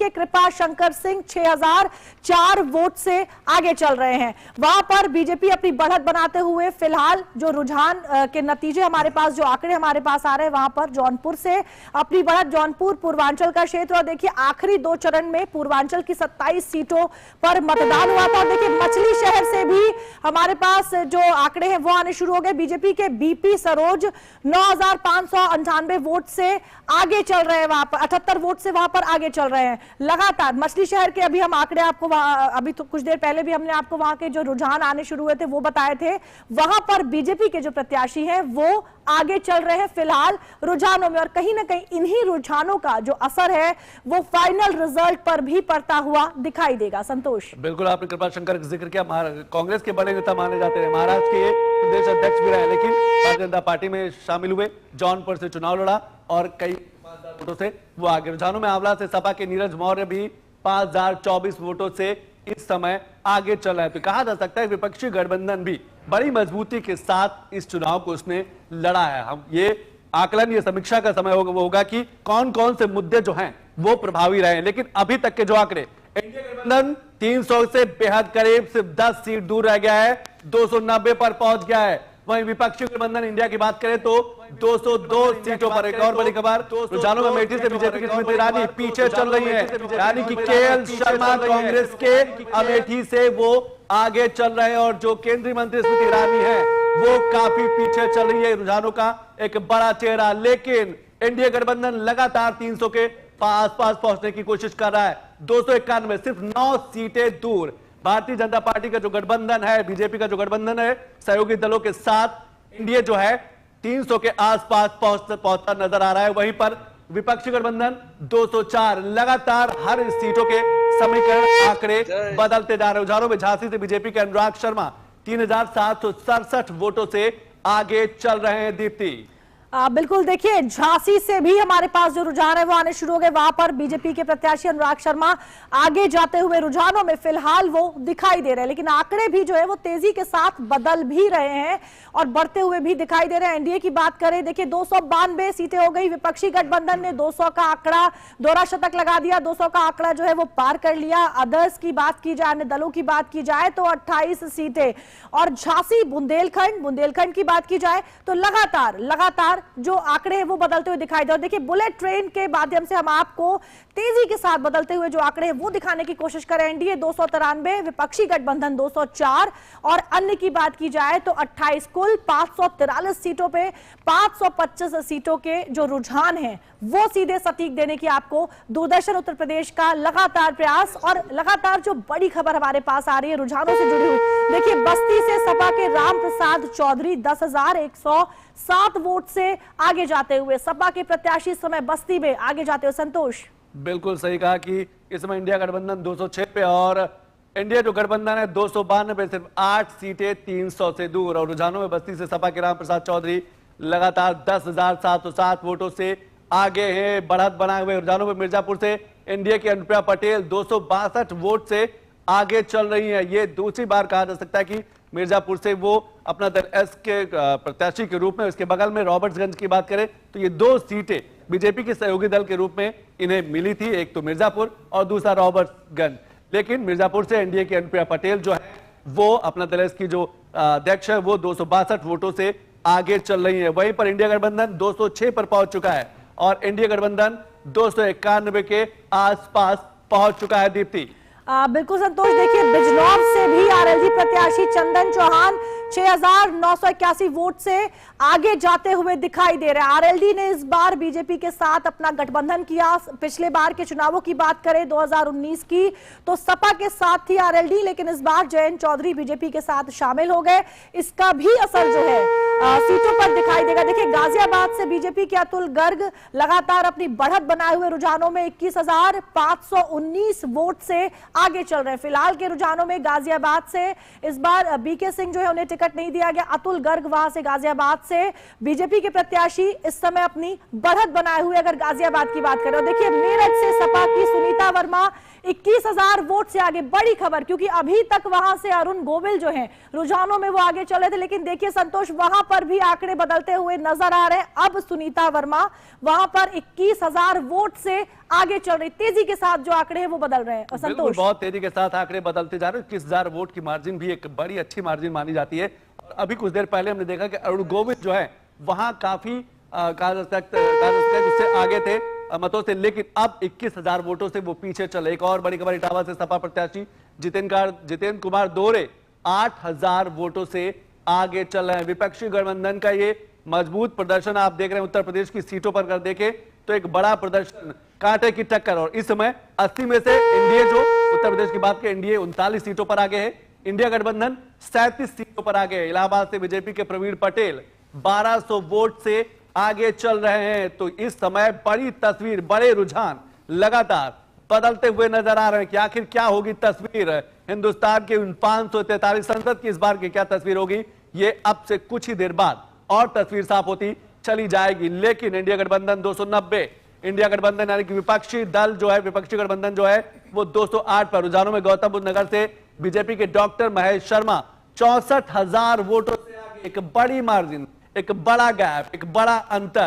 के कृपा शंकर सिंह 6004 वोट से आगे चल रहे हैं। वहां पर बीजेपी अपनी बढ़त बनाते हुए फिलहाल जो रुझान के नतीजे हमारे पास, जो आंकड़े हमारे पास आ रहे हैं, वहां पर जौनपुर से अपनी बढ़त, जौनपुर पूर्वांचल का क्षेत्र, और देखिए आखिरी 2 चरण में पूर्वांचल की 27 सीटों पर मतदान हुआ था। देखिए मछली शहर से भी हमारे पास जो आंकड़े हैं वो आने शुरू हो गए। बीजेपी के बीपी सरोज 9598 वोट से आगे चल रहे हैं, वहां पर 78 वोट से वहां पर आगे चल रहे हैं लगातार। मछली शहर के अभी हम आंकड़े आपको अभी तो कुछ देर पहले भी हमने आपको वहां के जो रुझान आने शुरू हुए थे वो बताए थे। वहां पर बीजेपी के जो प्रत्याशी हैं वो आगे चल रहे हैं फिलहाल रुझानों में, और कहीं ना कहीं इन्हीं रुझानों का जो असर है वो फाइनल रिजल्ट पर भी पड़ता हुआ दिखाई देगा। संतोष, बिल्कुल आपने कृपा शंकर का जिक्र किया। कांग्रेस के बड़े नेता माने जाते हैं, महाराष्ट्र के प्रदेश अध्यक्ष भी रहे, लेकिन भारतीय जनता पार्टी में शामिल हुए, जौनपुर से चुनाव लड़ा और कई 5000 वोटों से वो आगे। रुझानों में आंवला से सपा के नीरज मौर्य भी 5024 वोटों से इस समय आगे चल रहा है। तो कहा जा सकता है विपक्षी गठबंधन भी बड़ी मजबूती के साथ इस चुनाव को उसने लड़ा है। हम ये आकलन, ये समीक्षा का समय होगा कि कौन कौन से मुद्दे जो हैं वो प्रभावी रहे हैं। लेकिन अभी तक के जो आंकड़े, एनडीए गठबंधन 300 से बेहद करीब, सिर्फ 10 सीट दूर रह गया है, 290 पर पहुंच गया है। वहीं विपक्षी गठबंधन इंडिया की बात करें तो 202 सीटों पर। एक और बड़ी खबर, रुझानों में अमेठी से बीजेपी की स्मृति ईरानी पीछे चल रही है, यानी कि केएल शर्मा कांग्रेस के अमेठी से वो आगे चल रहे हैं, और जो केंद्रीय मंत्री स्मृति ईरानी है वो काफी पीछे चल रही है। रुझानों का एक बड़ा चेहरा, लेकिन एनडीए गठबंधन लगातार 300 के आसपास पहुंचने की कोशिश कर रहा है। 291, सिर्फ 9 सीटें दूर। भारतीय जनता पार्टी का जो गठबंधन है, बीजेपी का जो गठबंधन है सहयोगी दलों के साथ, एनडीए जो है 300 के आसपास पहुंचता नजर आ रहा है। वहीं पर विपक्षी गठबंधन 204। लगातार हर सीटों के समीकरण, आंकड़े बदलते जा रहे हैं। रुझानों में झांसी से बीजेपी के अनुराग शर्मा 3767 वोटों से आगे चल रहे हैं। दीप्ति, बिल्कुल, देखिए झांसी से भी हमारे पास जो रुझान है वो आने शुरू हो गए। वहां पर बीजेपी के प्रत्याशी अनुराग शर्मा आगे जाते हुए रुझानों में फिलहाल वो दिखाई दे रहे हैं, लेकिन आंकड़े भी जो है वो तेजी के साथ बदल भी रहे हैं और बढ़ते हुए भी दिखाई दे रहे हैं। एनडीए की बात करें, देखिए 292 सीटें हो गई। विपक्षी गठबंधन ने 200 का आंकड़ा, दोहरा शतक लगा दिया, 200 का आंकड़ा जो है वो पार कर लिया। अदर्स की बात की जाए, अन्य दलों की बात की जाए तो 28 सीटें। और झांसी, बुंदेलखंड की बात की जाए तो लगातार जो आंकड़े हैं वो बदलते हुए दिखाई दे रहे हैं। देखिए बुलेट ट्रेन के माध्यम से हम आपको तेजी के साथ बदलते हुए जो आंकड़े हैं वो दिखाने की कोशिश करें। एनडीए 293, विपक्षी गठबंधन 204, और अन्य की बात की जाए तो 28। कुल 543 सीटों पे 525 सीटों के जो रुझान हैं वो सीधे सटीक देने की आपको दूरदर्शन उत्तर प्रदेश का लगातार प्रयास, और लगातार जो बड़ी खबर हमारे पास आ रही है रुझानों से जुड़ी हुई। देखिए बस्ती से सपा के राम प्रसाद चौधरी 10,107 वोट से आगे जाते हुए, सपा के प्रत्याशी इस समय बस्ती में आगे जाते हुए। संतोष, बिल्कुल सही कहा कि इस समय इंडिया गठबंधन 206 पे और इंडिया जो गठबंधन है 292 पे, सिर्फ 8 सीटें 300 से दूर। और रुझानों में बस्ती से सपा के राम प्रसाद चौधरी लगातार 10,707 वोटों से आगे हैं, बढ़त बनाए हुए। रुझानों में मिर्जापुर से एनडीए की अनुप्रिया पटेल 262 वोट से आगे चल रही है। ये दूसरी बार कहा जा सकता है कि मिर्जापुर से वो अपना दल एस के प्रत्याशी के रूप में, उसके बगल में रॉबर्ट्सगंज की बात करें तो ये 2 सीटें बीजेपी के सहयोगी दल के रूप में इन्हें मिली थी, एक तो मिर्जापुर और दूसरा रॉबर्ट्सगंज। लेकिन मिर्जापुर से एनडीए की अनुप्रिया पटेल जो है वो अपना दल एस की जो अध्यक्ष है वो 262 वोटों से आगे चल रही है। वहीं पर इंडिया गठबंधन 206 पर पहुंच चुका है और एनडीए गठबंधन 291 के आसपास पहुंच चुका है। दीप्ति, बिल्कुल संतोष, देखिए बिजनौर से भी आरएलडी प्रत्याशी चंदन चौहान 6,981 वोट से आगे जाते हुए दिखाई दे रहे हैं। आरएलडी ने इस बार बीजेपी के साथ अपना गठबंधन किया। पिछले बार के चुनावों की बात करें 2019 की तो सपा के साथ थी आरएलडी, लेकिन इस बार जयंत चौधरी बीजेपी के साथ शामिल हो गए। इसका भी असर जो है सीटों पर दिखाई देगा। देखिए गाजियाबाद से बीजेपी के अतुल गर्ग लगातार अपनी बढ़त बनाए हुए रुझानों में 21,519 वोट से आगे चल रहे हैं। फिलहाल के रुझानों में गाजियाबाद से इस बार बीके सिंह जो है उन्हें टिकट नहीं दिया गया। अतुल गर्ग वहां से गाजियाबाद से बीजेपी के प्रत्याशी इस समय अपनी बढ़त बनाए हुए अगर गाजियाबाद की बात करें। देखिए मेरठ से सपा की सुनीता वर्मा 21,000 वोट से आगे, बड़ी खबर, क्योंकि अभी तक वहां से अरुण गोविल जो हैं रुझानों में वो आगे चले थे, लेकिन देखिए संतोष, वहां पर भी आंकड़े बदलते हुए नजर आ रहे हैं। अब सुनीता वर्मा वहां पर 21,000 वोट से आगे चल रही, तेजी के साथ जो आंकड़े हैं वो बदल रहे हैं। संतोष, बहुत तेजी के साथ आंकड़े बदलते जा रहे हैं। 21,000 वोट की मार्जिन भी एक बड़ी अच्छी मार्जिन मानी जाती है। और अभी कुछ देर पहले हमने देखा कि अरुण गोविल जो है वहां काफी उससे आगे थे मतों से, लेकिन अब 21,000 वोटों से वो पीछे चले। एक और बड़ी खबर इटावा से सपा प्रत्याशी जितेंद्र कुमार दोरे 8,000 वोटों से आगे चल रहे हैं। विपक्षी गठबंधन का ये मजबूत प्रदर्शन आप देख रहे हैं। उत्तर प्रदेश की सीटों पर कर देखें तो एक बड़ा प्रदर्शन, कांटे की टक्कर। और इस समय 80 में से एनडीए, जो उत्तर प्रदेश की बात की, एनडीए 39 सीटों पर आगे है, इंडिया गठबंधन 37 सीटों पर आगे है। इलाहाबाद से बीजेपी के प्रवीण पटेल 1200 वोट से आगे चल रहे हैं। तो इस समय बड़ी तस्वीर, बड़े रुझान लगातार बदलते हुए नजर आ रहे हैं कि आखिर क्या होगी तस्वीर हिंदुस्तान के उन 543 संसद की इस बार की क्या तस्वीर होगी, ये अब से कुछ ही देर बाद और तस्वीर साफ होती चली जाएगी। लेकिन इंडिया गठबंधन 290, इंडिया गठबंधन यानी कि विपक्षी दल जो है, विपक्षी गठबंधन जो है वो 208 पर। रुझानों में गौतम बुद्ध नगर से बीजेपी के डॉक्टर महेश शर्मा 64,000 वोटों से आगे, एक बड़ी मार्जिन, एक बड़ा गैप, एक बड़ा अंतर।